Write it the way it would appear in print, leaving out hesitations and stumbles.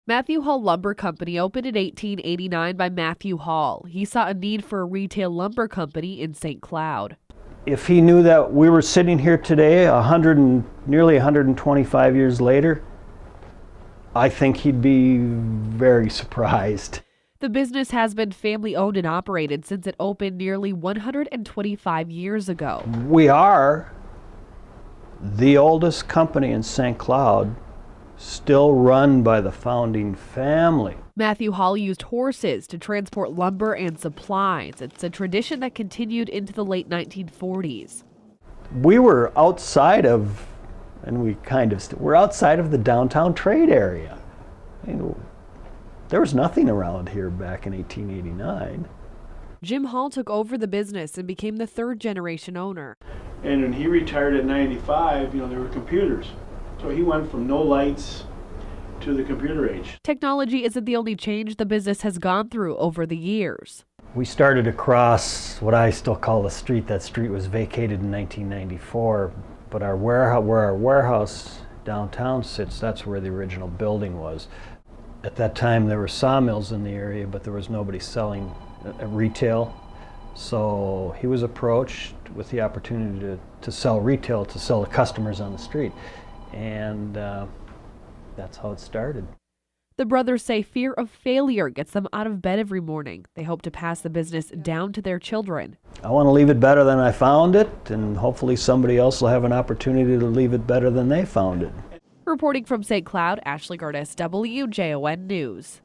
Mathew Hall Lumber Company opened in 1889 by Mathew Hall. He saw a need for a retail lumber company in St. Cloud. If he knew that we were sitting here today, nearly 125 years later, I think he'd be very surprised. The business has been family-owned and operated since it opened nearly 125 years ago. We are the oldest company in St. Cloud, still run by the founding family. Mathew Hall used horses to transport lumber and supplies. It's a tradition that continued into the late 1940s. We were outside of, we're outside of the downtown trade area. There was nothing around here back in 1889. Jim Hall took over the business and became the third-generation owner. And when he retired at 95, there were computers. So he went from no lights to the computer age. Technology isn't the only change the business has gone through over the years. We started across what I still call the street. That street was vacated in 1994, but where our warehouse downtown sits, that's where the original building was. At that time there were sawmills in the area, but there was nobody selling retail. So he was approached with the opportunity to sell retail, to sell to customers on the street. And that's how it started. The brothers say fear of failure gets them out of bed every morning. They hope to pass the business down to their children. I want to leave it better than I found it, and hopefully somebody else will have an opportunity to leave it better than they found it. Reporting from St. Cloud, Ashley Gardis, WJON News.